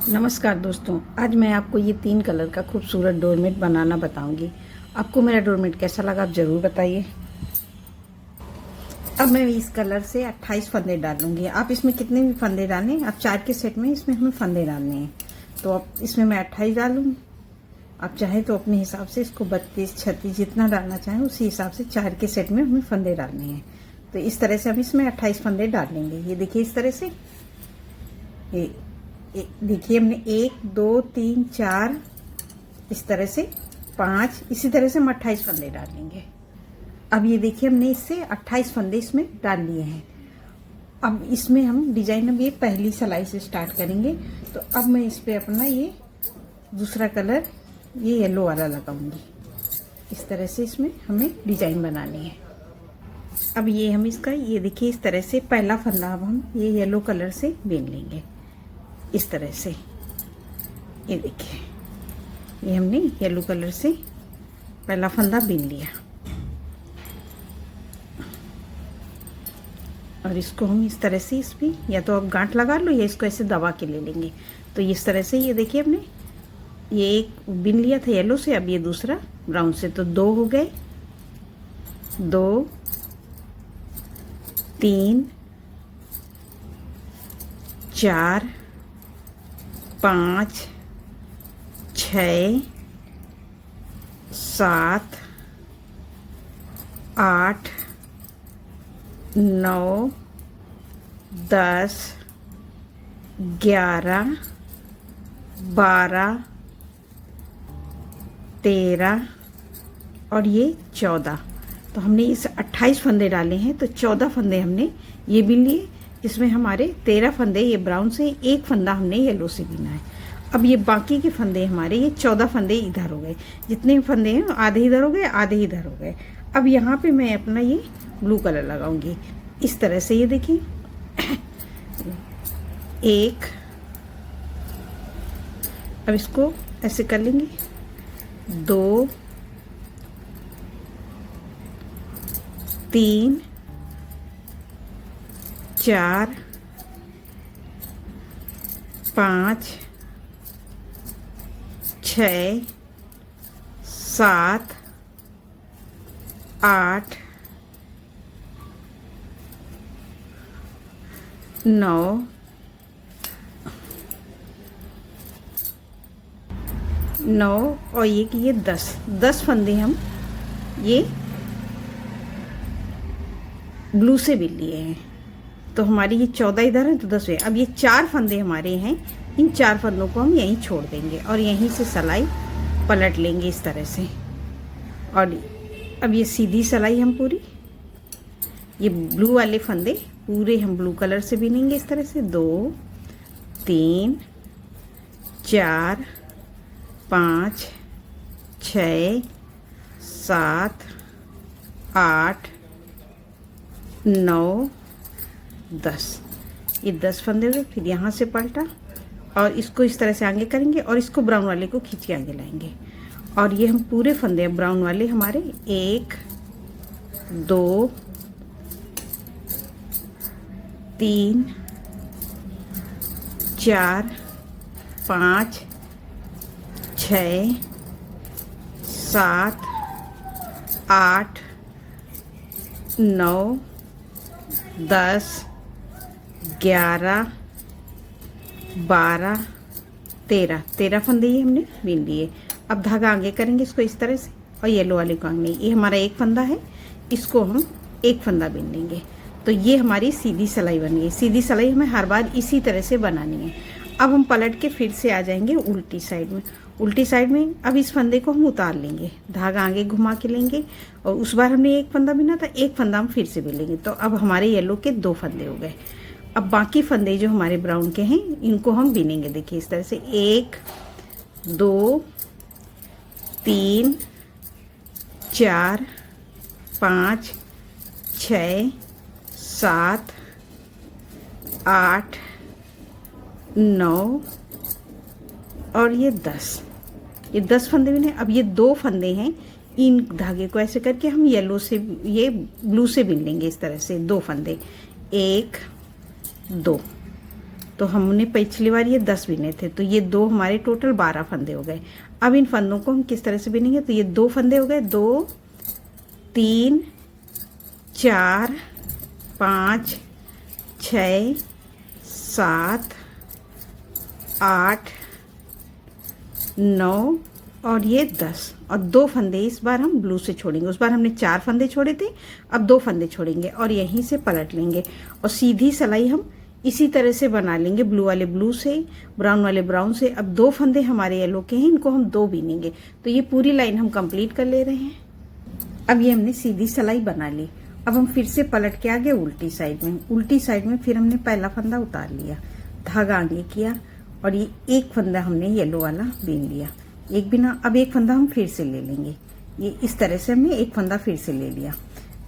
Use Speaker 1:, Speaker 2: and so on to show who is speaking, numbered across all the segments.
Speaker 1: नमस्कार दोस्तों, आज मैं आपको ये 3 कलर का खूबसूरत डोरमेट बनाना बताऊंगी। आपको मेरा डोरमेट कैसा लगा आप ज़रूर बताइए। अब मैं इस कलर से 28 फंदे डालूंगी। आप इसमें कितने भी फंदे डालें, आप 4 के सेट में इसमें हमें फंदे डालने हैं। तो अब इसमें मैं 28 डालूंगी। आप चाहें तो अपने हिसाब से इसको 32, 36 जितना डालना चाहें उसी हिसाब से 4 के सेट में हमें फंदे डालने हैं। तो इस तरह से हम इसमें 28 फंदे डाल लेंगे। ये देखिए इस तरह से, ये देखिए हमने 1 2 3 4 इस तरह से 5, इसी तरह से हम 28 फंदे डालेंगे। अब ये देखिए हमने इससे 28 फंदे इसमें डाल लिए हैं। अब इसमें हम डिजाइन, अब ये पहली सिलाई से स्टार्ट करेंगे। तो अब मैं इस पे अपना ये दूसरा कलर, ये येलो वाला लगाऊंगी। इस तरह से इसमें हमें डिजाइन बनानी है। अब ये हम इसका, ये देखिए इस तरह से पहला फंदा अब हम ये येलो कलर से बीन लेंगे। इस तरह से ये देखिए, ये हमने येलो कलर से पहला फंदा बीन लिया। और इसको हम इस तरह से, इस पे या तो आप गांठ लगा लो या इसको ऐसे दबा के ले लेंगे। तो इस तरह से ये देखिए हमने ये एक बीन लिया था येलो से, अब ये दूसरा ब्राउन से। तो 2 हो गए, 2 3 4 5 6 7 8 9 10 11 12 13 और ये 14। तो हमने इस 28 फंदे डाले हैं, तो 14 फंदे हमने ये बीन लिए। इसमें हमारे 13 फंदे ये ब्राउन से, एक फंदा हमने येलो से बीना है। अब ये बाकी के फंदे हमारे, ये 14 फंदे इधर हो गए। जितने फंदे हैं आधे इधर हो गए, आधे इधर हो गए। अब यहाँ पे मैं अपना ये ब्लू कलर लगाऊंगी इस तरह से। ये देखिए 1, अब इसको ऐसे कर लेंगे, 2 3 4 5 6 7 8 9 और ये 10 फंदे हम ये ब्लू से भी लिए हैं। तो हमारी ये 14 इधर है, तो 10 है। अब ये 4 फंदे हमारे हैं, इन 4 फंदों को हम यहीं छोड़ देंगे और यहीं से सिलाई पलट लेंगे इस तरह से। और अब ये सीधी सिलाई हम पूरी, ये ब्लू वाले फंदे पूरे हम ब्लू कलर से बीनेंगे इस तरह से। 2 3 4 5 6 7 8 9 10, ये 10 फंदे हुए। फिर यहाँ से पलटा और इसको इस तरह से आगे करेंगे और इसको ब्राउन वाले को खींच के आगे लाएंगे। और ये हम पूरे फंदे ब्राउन वाले हमारे 1 2 3 4 5 6 7 8 9 10 11 12 13 फंदे ये हमने बीन लिए। अब धागा आगे करेंगे इसको इस तरह से और येलो वाले को आगे। ये हमारा एक फंदा है, इसको हम एक फंदा बीन लेंगे। तो ये हमारी सीधी सिलाई बन गई। सीधी सिलाई हमें हर बार इसी तरह से बनानी है। अब हम पलट के फिर से आ जाएंगे उल्टी साइड में। उल्टी साइड में अब इस फंदे को हम उतार लेंगे, धागा आगे घुमा के लेंगे। और उस बार हमने एक फंदा बीना था, एक फंदा हम फिर से बीन लेंगे। तो अब हमारे येलो के 2 फंदे हो गए। अब बाकी फंदे जो हमारे ब्राउन के हैं इनको हम बीनेंगे। देखिए इस तरह से 1 2 3 4 5 6 7 8 9 और ये 10 फंदे भी नहीं। अब ये 2 फंदे हैं, इन धागे को ऐसे करके हम येलो से, ये ब्लू से बीन लेंगे इस तरह से। 2 फंदे, 1 2, तो हमने पिछली बार ये 10 बिने थे, तो ये 2 हमारे टोटल 12 फंदे हो गए। अब इन फंदों को हम किस तरह से बिनेंगे, तो ये 2 फंदे हो गए, 2 3 4 5 6 7 8 9 और ये 10 और 2 फंदे इस बार हम ब्लू से छोड़ेंगे। उस बार हमने 4 फंदे छोड़े थे, अब 2 फंदे छोड़ेंगे और यहीं से पलट लेंगे और सीधी सिलाई हम इसी तरह से बना लेंगे, ब्लू वाले ब्लू से, ब्राउन वाले ब्राउन से। अब 2 फंदे हमारे येलो के हैं, इनको हम 2 बीनेंगे। तो ये पूरी लाइन हम कंप्लीट कर ले रहे हैं। अब ये हमने सीधी सिलाई बना ली। अब हम फिर से पलट के आगे उल्टी साइड में, उल्टी साइड में फिर हमने पहला फंदा उतार लिया, धागा आगे किया और ये एक फंदा हमने येलो वाला बीन लिया, एक बिना। अब एक फंदा हम फिर से ले लेंगे, ये इस तरह से हमने एक फंदा फिर से ले लिया।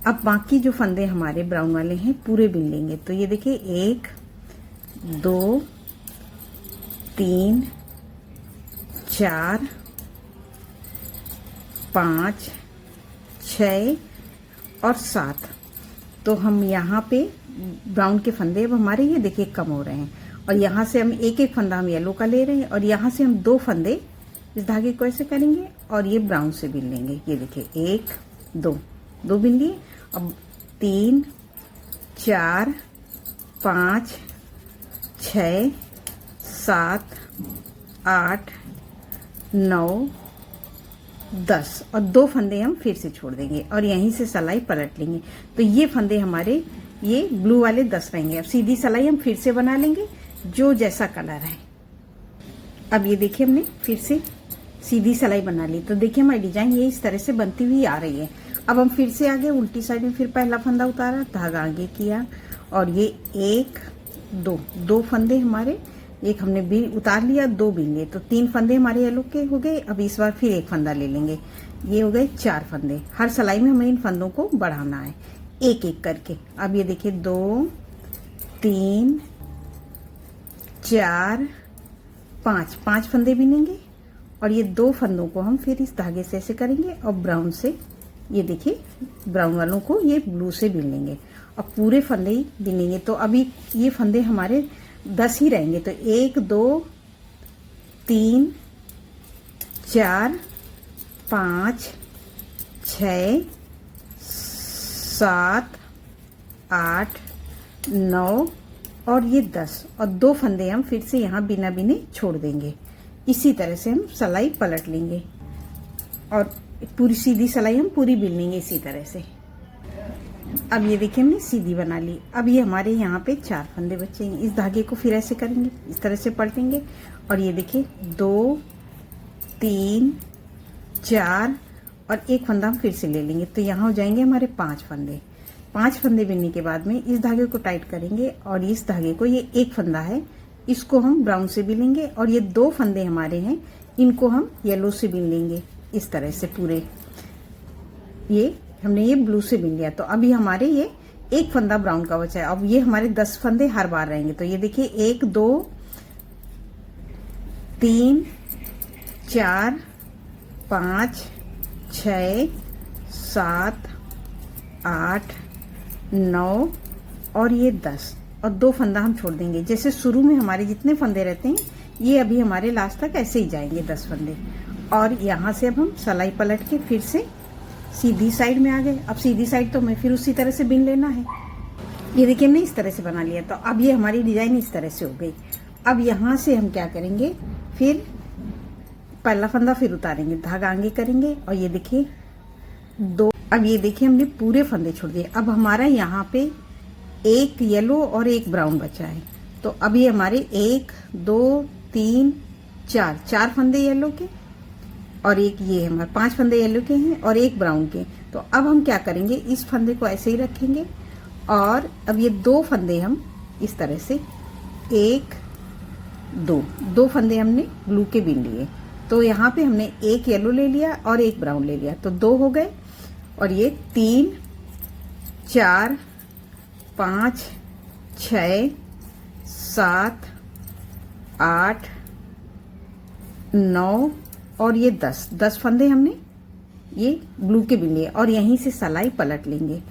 Speaker 1: अब बाकी जो फंदे हमारे ब्राउन वाले हैं पूरे बिन लेंगे। तो ये देखिए 1 2 3 4 5 6 और 7। तो हम यहाँ पे ब्राउन के फंदे अब हमारे ये देखिए कम हो रहे हैं और यहाँ से हम एक एक फंदा हम येलो का ले रहे हैं और यहाँ से हम 2 फंदे इस धागे को ऐसे करेंगे और ये ब्राउन से बिन लेंगे। ये देखिए 1 2 बिन लिए। अब 3 4 5 6 7 8 9 10 और 2 फंदे हम फिर से छोड़ देंगे और यहीं से सिलाई पलट लेंगे। तो ये फंदे हमारे ये ब्लू वाले 10 रहेंगे। अब सीधी सिलाई हम फिर से बना लेंगे जो जैसा कलर है। अब ये देखिए हमने फिर से सीधी सिलाई बना ली। तो देखिए हमारी डिजाइन ये इस तरह से बनती हुई आ रही है। अब हम फिर से आगे उल्टी साइड में फिर पहला फंदा उतारा, धागा आगे किया और ये 1 2 फंदे हमारे, एक हमने भी उतार लिया, 2 बीन लिए। तो 3 फंदे हमारे येलो के हो गए। अब इस बार फिर एक फंदा ले लेंगे, ये हो गए 4 फंदे। हर सिलाई में हमें इन फंदों को बढ़ाना है एक एक करके। अब ये देखिए 2 3 4 5 फंदे बिनेंगे और ये 2 फंदों को हम फिर इस धागे से ऐसे करेंगे और ब्राउन से, ये देखिए ब्राउन वालों को ये ब्लू से बिन लेंगे और पूरे फंदे ही बिनेंगे। तो अभी ये फंदे हमारे 10 ही रहेंगे। तो 1 2 3 4 5 6 7 8 9 और ये 10 और 2 फंदे हम फिर से यहाँ बिना बिने छोड़ देंगे। इसी तरह से हम सिलाई पलट लेंगे और पूरी सीधी सिलाई हम पूरी बिन लेंगे इसी तरह से। अब ये देखिए हमने सीधी बना ली। अब ये हमारे यहाँ पे 4 फंदे बचेंगे। इस धागे को फिर ऐसे करेंगे, इस तरह से पलटेंगे और ये देखिए 2 3 4 और एक फंदा हम फिर से ले लेंगे। तो यहाँ हो जाएंगे हमारे 5 फंदे। 5 फंदे बिनने के बाद में इस धागे को टाइट करेंगे और इस धागे को, ये एक फंदा है, इसको हम ब्राउन से बिनेंगे और ये 2 फंदे हमारे हैं, इनको हम येलो से बिन लेंगे इस तरह से पूरे। ये हमने ये ब्लू से बिन लिया। तो अभी हमारे ये एक फंदा ब्राउन का बचा है। अब ये हमारे 10 फंदे हर बार रहेंगे। तो ये देखिए 1 2 3 4 5 6 7 8 9 और ये 10 और 2 फंदा हम छोड़ देंगे। जैसे शुरू में हमारे जितने फंदे रहते हैं ये अभी हमारे लास्ट तक ऐसे ही जाएंगे 10 फंदे। और यहाँ से अब हम सिलाई पलट के फिर से सीधी साइड में आ गए। अब सीधी साइड तो हमें फिर उसी तरह से बिन लेना है। ये देखिए हमने इस तरह से बना लिया। तो अब ये हमारी डिजाइन इस तरह से हो गई। अब यहाँ से हम क्या करेंगे, फिर पहला फंदा फिर उतारेंगे, धागा आगे करेंगे और ये देखिए 2। अब ये देखिए हमने पूरे फंदे छोड़ दिए। अब हमारा यहाँ पे एक येलो और एक ब्राउन बचा है। तो अब ये हमारे 1 2 3 4 फंदे येलो के और एक ये हमारे 5 फंदे येलो के हैं और एक ब्राउन के। तो अब हम क्या करेंगे, इस फंदे को ऐसे ही रखेंगे और अब ये 2 फंदे हम इस तरह से 1 2 फंदे हमने ब्लू के बिन लिए। तो यहाँ पे हमने एक येलो ले लिया और एक ब्राउन ले लिया, तो 2 हो गए। और ये 3 4 5 6 7 8 9 और ये 10 फंदे हमने ये ब्लू के बिन लिए और यहीं से सिलाई पलट लेंगे।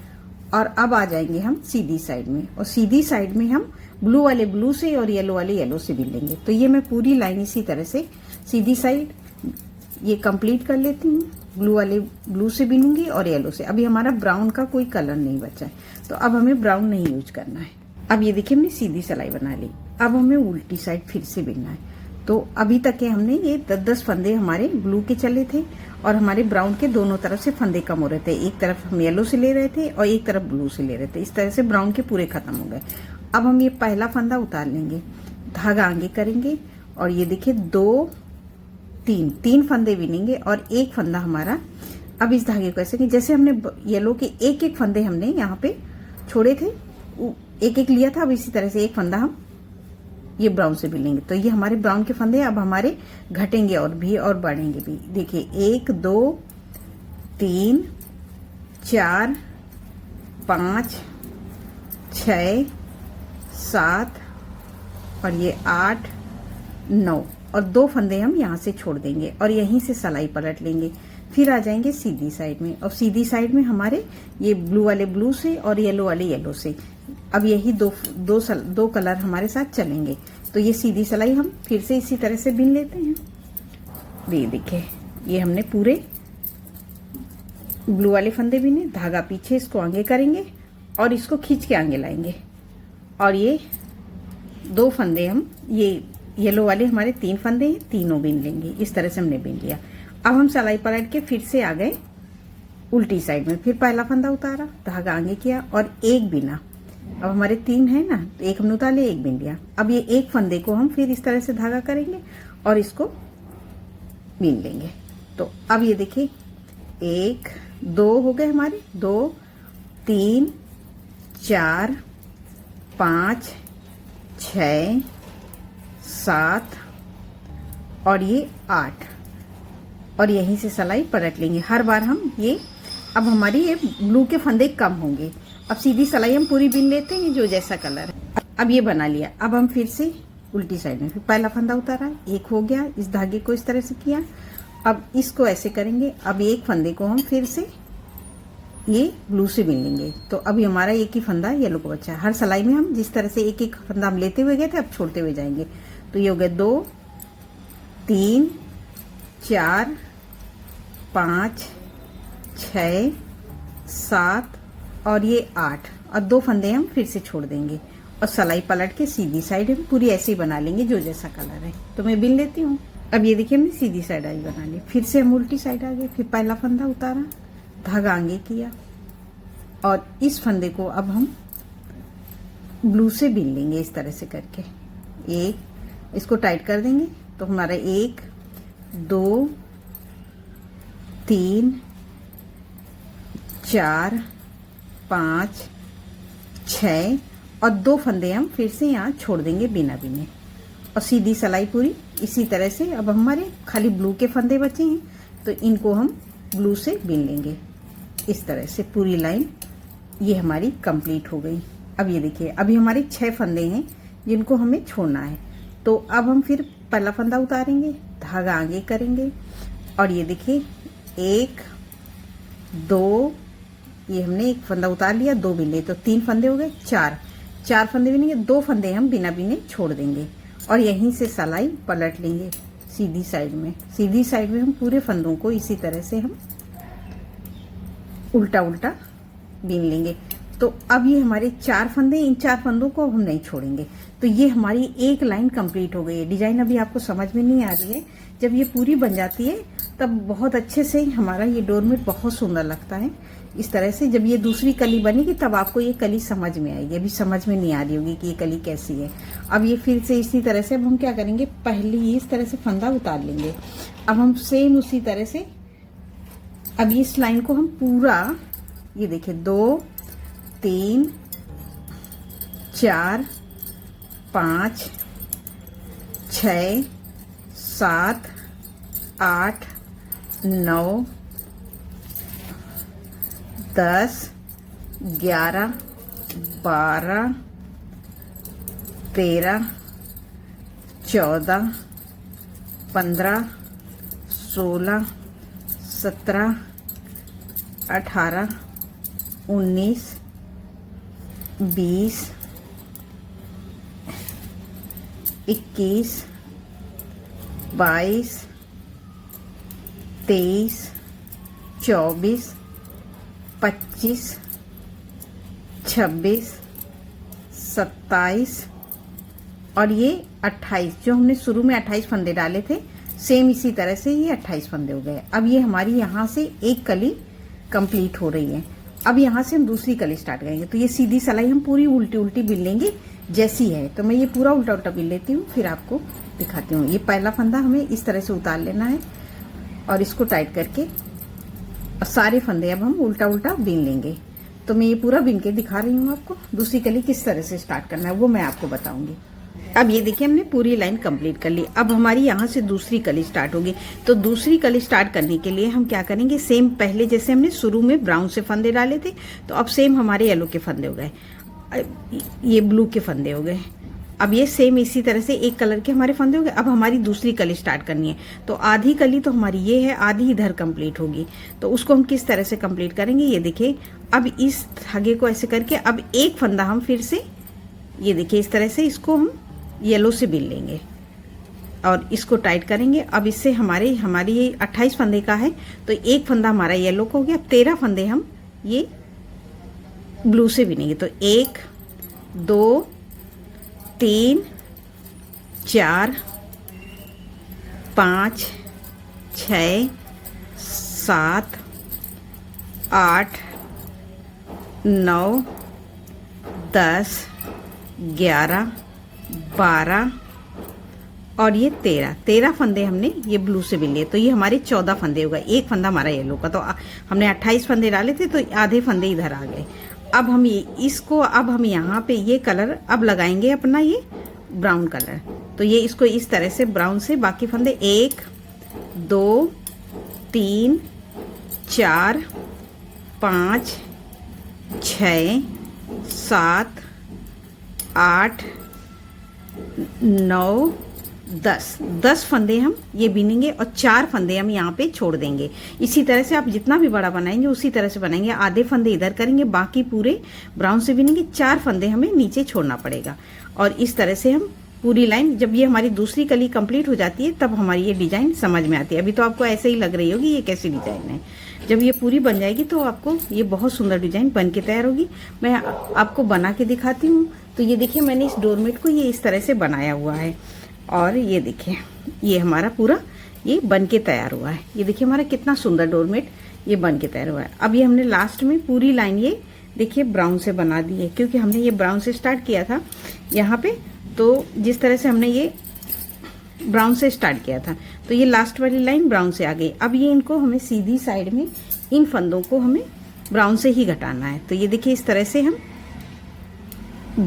Speaker 1: और अब आ जाएंगे हम सीधी साइड में और सीधी साइड में हम ब्लू वाले ब्लू से और येलो वाले येलो से बिन लेंगे। तो ये मैं पूरी लाइन इसी तरह से सीधी साइड ये कंप्लीट कर लेती हूँ। ब्लू वाले ब्लू से बिनूंगी और येलो से। अभी हमारा ब्राउन का कोई कलर नहीं बचा है, तो अब हमें ब्राउन नहीं यूज करना है। अब ये देखिए हमने सीधी सिलाई बना ली। अब हमें उल्टी साइड फिर से बिनना है। तो अभी तक के हमने ये 10-10 फंदे हमारे ब्लू के चले थे और हमारे ब्राउन के दोनों तरफ से फंदे कम हो रहे थे। एक तरफ हम येलो से ले रहे थे और एक तरफ ब्लू से ले रहे थे। इस तरह से ब्राउन के पूरे खत्म हो गए। अब हम ये पहला फंदा उतार लेंगे, धागा आगे करेंगे और ये देखिए 2-3 फंदे बिनेंगे और एक फंदा हमारा। अब इस धागे को ऐसे कि जैसे हमने येलो के एक एक फंदे हमने यहाँ पे छोड़े थे, एक एक लिया था। अब इसी तरह से एक फंदा हम ये ब्राउन से बिलेंगे। तो ये हमारे ब्राउन के फंदे अब हमारे घटेंगे और भी और बढ़ेंगे भी। देखिए 1 2 3 4 5 6 7 और ये 8 9 और 2 फंदे हम यहाँ से छोड़ देंगे और यहीं से सिलाई पलट लेंगे। फिर आ जाएंगे सीधी साइड में और सीधी साइड में हमारे ये ब्लू वाले ब्लू से और येलो वाले येलो से। अब यही दो कलर हमारे साथ चलेंगे। तो ये सीधी सिलाई हम फिर से इसी तरह से बिन लेते हैं। ये देखिए ये हमने पूरे ब्लू वाले फंदे बिने, धागा पीछे, इसको आगे करेंगे और इसको खींच के आगे लाएंगे और ये 2 फंदे हम ये येलो वाले हमारे 3 फंदे हैं, तीनों बिन लेंगे। इस तरह से हमने बिन लिया। अब हम सिलाई पलट के फिर से आ गए उल्टी साइड में। फिर पहला फंदा उतारा, धागा आगे किया और एक बिना। अब हमारे 3 है ना, तो एक हमने उतार लिया, एक बिन लिया। अब ये एक फंदे को हम फिर इस तरह से धागा करेंगे और इसको बिन लेंगे। तो अब ये देखिए 1 2 हो गए हमारे, 2 3 4 5 6 7 और ये 8 और यहीं से सिलाई पलट लेंगे। हर बार हम ये, अब हमारी ये ब्लू के फंदे कम होंगे। अब सीधी सिलाई हम पूरी बिन लेते हैं जो जैसा कलर है। अब ये बना लिया। अब हम फिर से उल्टी साइड में फिर पहला फंदा उतारा, एक हो गया, इस धागे को इस तरह से किया। अब इसको ऐसे करेंगे। अब एक फंदे को हम फिर से ये ब्लू से बिन लेंगे। तो अभी हमारा एक ही फंदा येलो को बचा है। हर सिलाई में हम जिस तरह से एक एक फंदा हम लेते हुए गए थे, अब छोड़ते हुए जाएंगे। तो ये हो गया 2 3 4 5 6 7 और ये 8 और 2 फंदे हम फिर से छोड़ देंगे और सिलाई पलट के सीधी साइड हम पूरी ऐसे ही बना लेंगे जो जैसा कलर है। तो मैं बिन लेती हूँ। अब ये देखिए हमने सीधी साइड आई बना ली। फिर से हम उल्टी साइड आ गए। फिर पहला फंदा उतारा, धागा आगे किया और इस फंदे को अब हम ब्लू से बिन लेंगे इस तरह से करके। एक इसको टाइट कर देंगे। तो हमारा 1 2 3 4 5 6 और 2 फंदे हम फिर से यहाँ छोड़ देंगे बिना बिने और सीधी सिलाई पूरी इसी तरह से। अब हमारे खाली ब्लू के फंदे बचे हैं, तो इनको हम ब्लू से बिन लेंगे इस तरह से। पूरी लाइन ये हमारी कंप्लीट हो गई। अब ये देखिए अभी हमारे 6 फंदे हैं जिनको हमें छोड़ना है। तो अब हम फिर पहला फंदा उतारेंगे, धागा आगे करेंगे और ये देखिए 1 2 ये हमने एक फंदा उतार लिया, 2 बिन लिए, तो 3 फंदे हो गए। 4 फंदे बिनेंगे, 2 फंदे हम बिना बिने छोड़ देंगे और यहीं से सिलाई पलट लेंगे सीधी साइड में। सीधी साइड में हम पूरे फंदों को इसी तरह से हम उल्टा उल्टा बिन लेंगे। तो अब ये हमारे 4 फंदे, इन 4 फंदों को अब हम नहीं छोड़ेंगे। तो ये हमारी एक लाइन कंप्लीट हो गई है। डिजाइन अभी आपको समझ में नहीं आ रही है, जब ये पूरी बन जाती है तब बहुत अच्छे से हमारा ये डोरमेट बहुत सुंदर लगता है। इस तरह से जब ये दूसरी कली बनेगी तब आपको ये कली समझ में आएगी। अभी समझ में नहीं आ रही होगी कि ये कली कैसी है। अब ये फिर से इसी तरह से अब हम क्या करेंगे, पहले इस तरह से फंदा उतार लेंगे। अब हम सेम उसी तरह से अब इस लाइन को हम पूरा, ये देखिए 2 3 4 5 6 7 8 9 10 11 12 13 14 15 16 17 18 19 20 21, 22, 23, 24, 25, 26, 27 और ये 28। जो हमने शुरू में 28 फंदे डाले थे, सेम इसी तरह से ये 28 फंदे हो गए। अब ये हमारी यहाँ से एक कली कंप्लीट हो रही है। अब यहाँ से हम दूसरी कली स्टार्ट करेंगे। तो ये सीधी सिलाई हम पूरी उल्टी उल्टी बिल लेंगे जैसी है। तो मैं ये पूरा उल्टा उल्टा बिल लेती हूँ, फिर आपको दिखाती हूँ। ये पहला फंदा हमें इस तरह से उतार लेना है और इसको टाइट करके सारे फंदे अब हम उल्टा उल्टा बिन लेंगे। तो मैं ये पूरा बिन के दिखा रही हूँ आपको। दूसरी कली किस तरह से स्टार्ट करना है वो मैं आपको बताऊंगी। अब ये देखिए हमने पूरी लाइन कंप्लीट कर ली। अब हमारी यहाँ से दूसरी कली स्टार्ट होगी। तो दूसरी कली स्टार्ट करने के लिए हम क्या करेंगे, सेम पहले जैसे हमने शुरू में ब्राउन से फंदे डाले थे, तो अब सेम हमारे येलो के फंदे हो गए, ये ब्लू के फंदे हो गए। अब ये सेम इसी तरह से एक कलर के हमारे फंदे हो गए। अब हमारी दूसरी कली स्टार्ट करनी है। तो आधी कली तो हमारी ये है, आधी इधर कंप्लीट होगी। तो उसको हम किस तरह से कंप्लीट करेंगे, ये देखिए। अब इस धागे को ऐसे करके अब एक फंदा हम फिर से, ये देखिए इस तरह से इसको हम येलो से बिल लेंगे और इसको टाइट करेंगे। अब इससे हमारी ये 28 फंदे का है, तो एक फंदा हमारा येलो का हो गया। अब 13 फंदे हम ये ब्लू से बिनेंगे। तो 1, 2, 3, 4, 5, 6, 7, 8, 9, 10, 11, 12 और ये 13 फंदे हमने ये ब्लू से बिल लिए। तो ये हमारे 14 फंदे हो गए। एक फंदा हमारा येलो का। तो हमने 28 फंदे डाले थे, तो आधे फंदे इधर आ गए। अब हम अब हम यहाँ पे ये कलर अब लगाएंगे अपना, ये ब्राउन कलर। तो ये इसको इस तरह से ब्राउन से बाकी फंदे 1, 2, 3, 4, 5, 6, 7, 8, 9, 10 फंदे हम ये बिनेंगे और 4 फंदे हम यहाँ पे छोड़ देंगे। इसी तरह से आप जितना भी बड़ा बनाएंगे उसी तरह से बनाएंगे। आधे फंदे इधर करेंगे, बाकी पूरे ब्राउन से बिनेंगे। 4 फंदे हमें नीचे छोड़ना पड़ेगा। और इस तरह से हम पूरी लाइन, जब ये हमारी दूसरी कली कंप्लीट हो जाती है तब हमारी ये डिजाइन समझ में आती है। अभी तो आपको ऐसे ही लग रही होगी ये कैसी डिजाइन है। जब ये पूरी बन जाएगी तो आपको ये बहुत सुंदर डिजाइन बन के तैयार होगी। मैं आपको बना के दिखाती हूँ। तो ये देखिए मैंने इस डोरमेट को ये इस तरह से बनाया हुआ है और ये देखिए ये हमारा पूरा ये बन के तैयार हुआ है। ये देखिए हमारा कितना सुंदर डोरमेट ये बन के तैयार हुआ है। अब ये हमने लास्ट में पूरी लाइन ये देखिए ब्राउन से बना दी है, क्योंकि हमने ये ब्राउन से स्टार्ट किया था यहाँ पे। तो जिस तरह से हमने ये ब्राउन से स्टार्ट किया था, तो ये लास्ट वाली लाइन ब्राउन से आ गई। अब ये इनको हमें सीधी साइड में इन फंदों को हमें ब्राउन से ही घटाना है। तो ये देखिए इस तरह से हम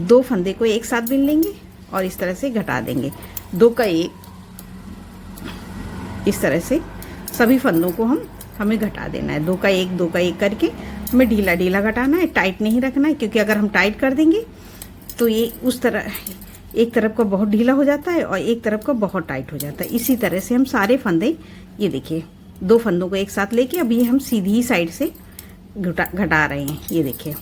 Speaker 1: 2 फंदे को एक साथ बिन लेंगे और इस तरह से घटा देंगे। 2 का 1, इस तरह से सभी फंदों को हमें घटा देना है। 2 का 1, 2 का 1 करके हमें ढीला ढीला घटाना है, टाइट नहीं रखना है। क्योंकि अगर हम टाइट कर देंगे तो ये उस तरह एक तरफ का बहुत ढीला हो जाता है और एक तरफ का बहुत टाइट हो जाता है। इसी तरह से हम सारे फंदे, ये देखिए 2 फंदों को एक साथ लेके अब ये हम सीधी साइड से घटा रहे हैं। ये देखिए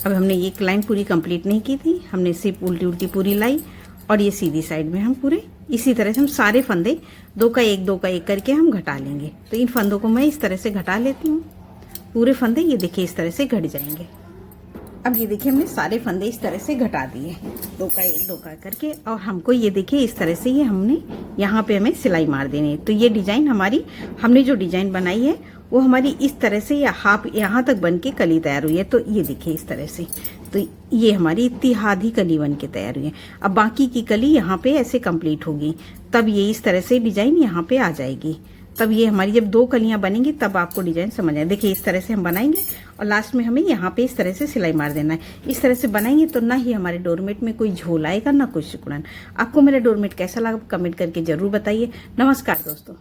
Speaker 1: अब हमने ये लाइन पूरी कंप्लीट नहीं की थी, हमने सिर्फ उल्टी उल्टी पूरी लाई और ये सीधी साइड में हम पूरे इसी तरह से हम सारे फंदे 2 का 1, 2 का 1 करके हम घटा लेंगे। तो इन फंदों को मैं इस तरह से घटा लेती हूँ। पूरे फंदे ये देखिए इस तरह से घट जाएंगे। अब ये देखिए हमने सारे फंदे इस तरह से घटा दिए 2 का 1, 2 का करके। और हमको ये देखिए इस तरह से ये हमने यहाँ पे हमें सिलाई मार देनी है। तो ये डिजाइन हमारी, हमने जो डिजाइन बनाई है वो हमारी इस तरह से या हाफ यहाँ तक बन के कली तैयार हुई है। तो ये देखिए इस तरह से, तो ये हमारी इतनी आधी कली बन के तैयार हुई है। अब बाकी की कली यहाँ पे ऐसे कंप्लीट होगी, तब ये इस तरह से डिजाइन यहाँ पे आ जाएगी। तब ये हमारी जब 2 कलियां बनेंगी तब आपको डिजाइन समझ आए। देखिए इस तरह से हम बनाएंगे और लास्ट में हमें यहाँ पे इस तरह से सिलाई मार देना है। इस तरह से बनाएंगे तो ना ही हमारे डोरमेट में कोई झोल आएगा, ना कोई सिकुड़न। आपको मेरा डोरमेट कैसा लगा कमेंट करके जरूर बताइए। नमस्कार दोस्तों।